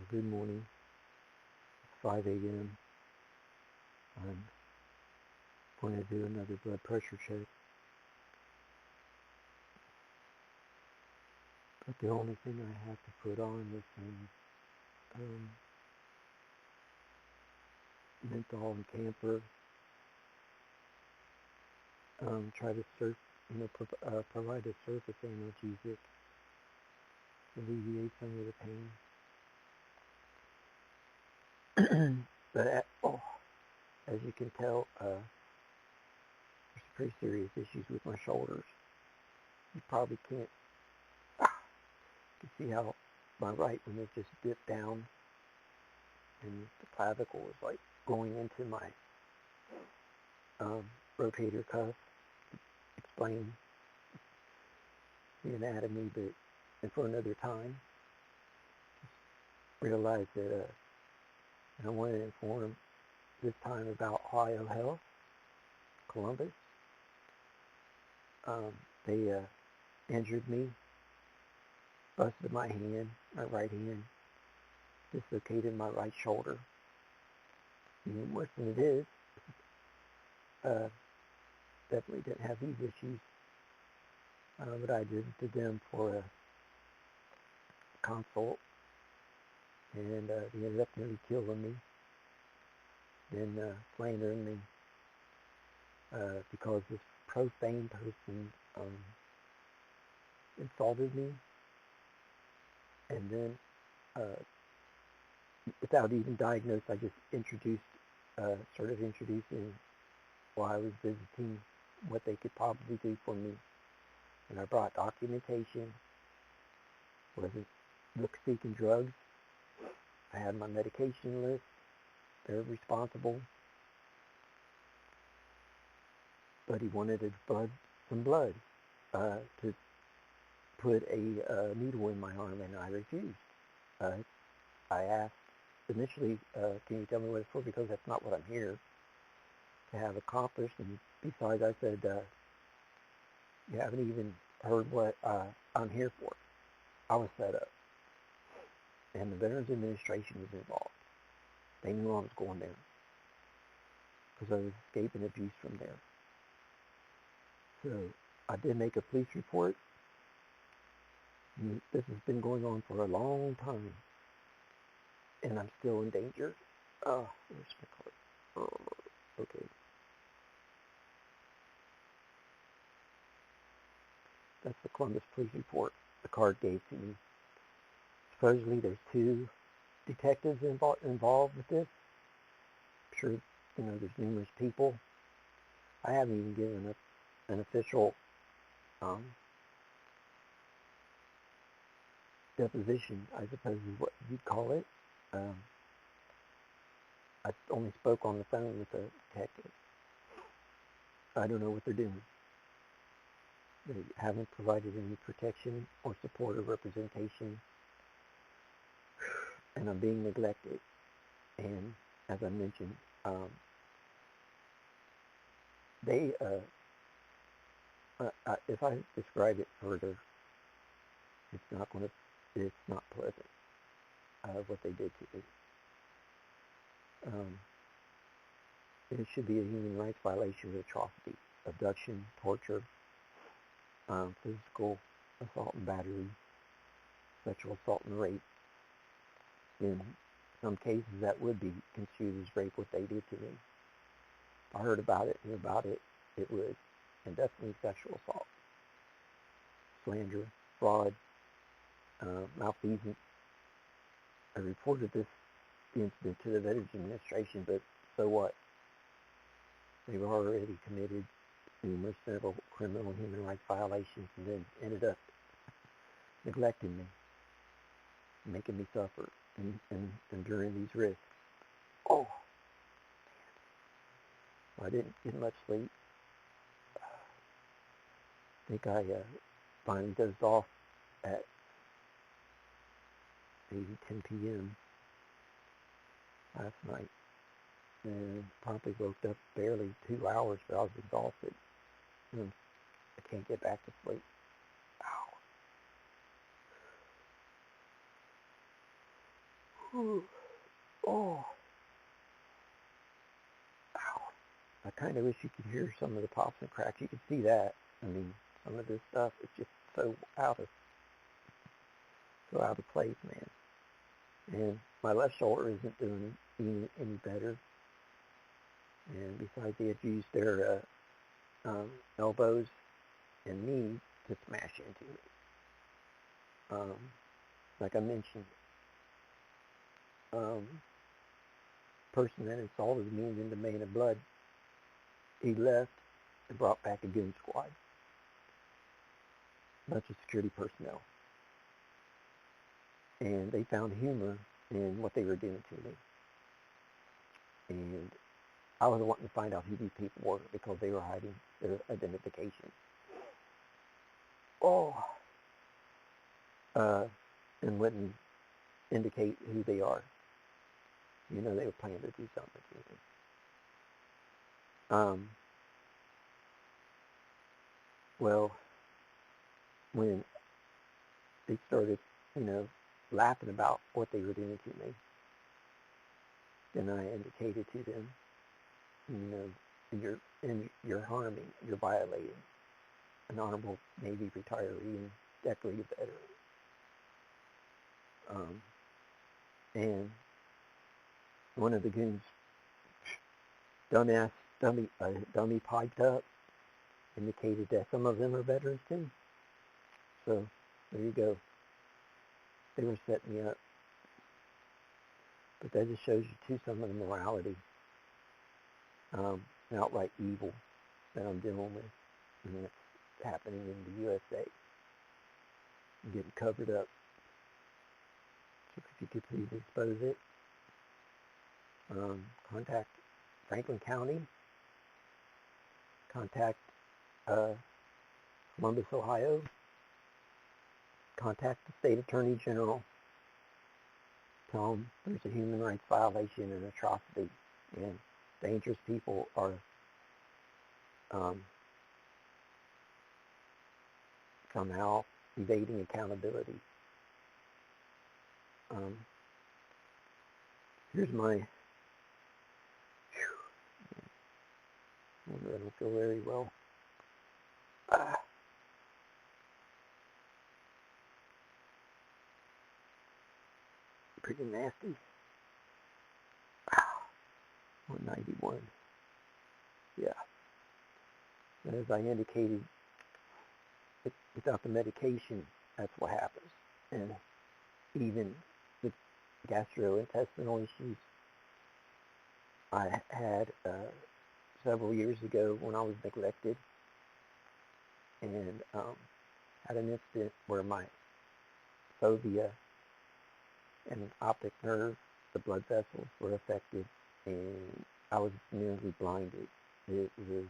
Good morning. It's 5 a.m. I'm going to do another blood pressure check. But the only thing I have to put on is some menthol and camphor. Try to provide a surface analgesic to alleviate some of the pain. But as you can tell, there's pretty serious issues with my shoulders. You probably can't. You can see how my right one is just dipped down, and the clavicle is like going into my rotator cuff. Explain the anatomy, but for another time. Just realize that I want to inform this time about Ohio Health, Columbus. They injured me, busted my hand, my right hand, dislocated my right shoulder. And worse than it is, definitely didn't have these issues, but I did to them for a consult, and they ended up nearly killing me, then slandering me, because this profane person insulted me, and then without even diagnosed, I just started introducing while I was visiting what they could probably do for me. And I brought documentation, wasn't seeking drugs. I had my medication list. They're responsible. But he wanted some blood to put a needle in my arm, and I refused. I asked initially, can you tell me what it's for? Because that's not what I'm here to have accomplished. And besides, I said, you haven't even heard what I'm here for. I was set up. And the Veterans Administration was involved. They knew I was going there because I was escaping abuse from there. So I did make a police report. And this has been going on for a long time. And I'm still in danger. Where's my card? Okay. That's the Columbus Police Report the card gave to me. Supposedly there's 2 detectives involved with this. I'm sure, there's numerous people. I haven't even given an official deposition, I suppose is what you'd call it. I only spoke on the phone with the detective. I don't know what they're doing. They haven't provided any protection or support or representation, and I'm being neglected. And as I mentioned, they, if I describe it further, it's not pleasant, what they did to me. It should be a human rights violation with atrocity, abduction, torture, physical assault and battery, sexual assault and rape. In some cases, that would be construed as rape, what they did to me. If I heard about it, knew about it, it would. And definitely sexual assault, slander, fraud, malfeasance. I reported this incident to the Veterans Administration, but so what? They've already committed numerous civil, criminal, and human rights violations, and then ended up neglecting me, making me suffer, and enduring these risks. Oh, I didn't get much sleep. I think I finally dozed off at maybe 10 p.m. last night, and probably woke up barely 2 hours, but I was exhausted. And I can't get back to sleep. Ow. Whew. Oh, ow. I kind of wish you could hear some of the pops and cracks. You could see that. I mean, some of this stuff is just so out of place, man. And my left shoulder isn't doing any better. And besides, they had used their elbows and knees to smash into me. Like I mentioned, person that assaulted me in the Man of Blood, he left and brought back a goon squad, a bunch of security personnel, and they found humor in what they were doing to me. And I was wanting to find out who these people were because they were hiding their identification. And wouldn't indicate who they are. You know, they were planning to do something to me. Well, when they started, laughing about what they were doing to me, then I indicated to them, you're harming, you're violating an honorable Navy retiree and decorated veteran. And one of the goons, dummy piped up, indicated that some of them are veterans too. So there you go. They were setting me up. But that just shows you too some of the morality, outright evil that I'm dealing with, and it's happening in the USA. I'm getting covered up. So if you could please expose it, contact Franklin County, contact Columbus, Ohio, contact the State Attorney General. Tell them there's a human rights violation and atrocity, and dangerous people are somehow evading accountability. Here's my, I don't feel very well. Pretty nasty. 191. Yeah. As I indicated, without the medication, that's what happens. And even with gastrointestinal issues, I had several years ago when I was neglected, and had an incident where my fovea and optic nerve, the blood vessels were affected, and I was nearly blinded. It was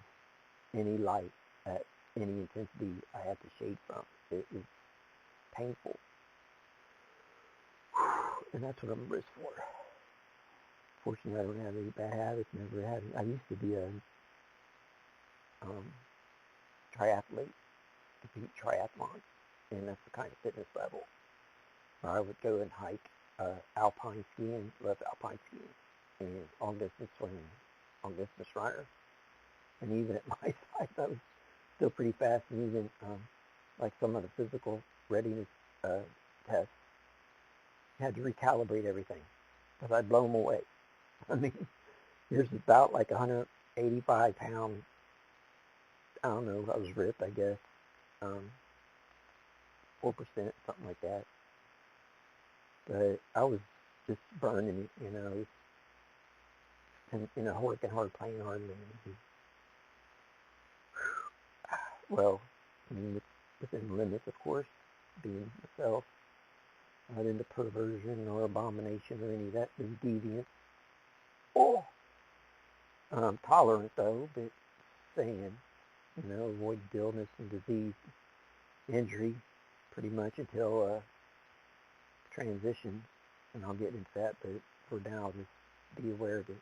any light at any intensity I had to shade from. It was painful. And that's what I'm at risk for. Fortunately, I don't have any bad habits, never had any. I used to be a triathlete, compete triathlon, and that's the kind of fitness level where I would go and hike alpine skiing, love alpine skiing, and long-distance swimming, long-distance runner. And even at my size, I was still pretty fast, and even like some of the physical readiness tests, had to recalibrate everything because I'd blow them away. I mean, here's about like 185 pounds. I don't know, I was ripped, I guess. 4%, something like that. But I was just burning, and working hard, playing hard, man. Well, I mean, within the limits, of course, being myself, not into perversion or abomination or any of that, being deviant. Tolerant though, but saying, avoid illness and disease, injury, pretty much until transition, and I'll get into that, but for now, just be aware of it.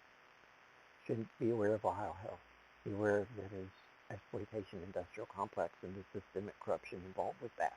Shouldn't be aware of Ohio Health. Be aware of Veteran Exploitation Industrial Complex and the systemic corruption involved with that.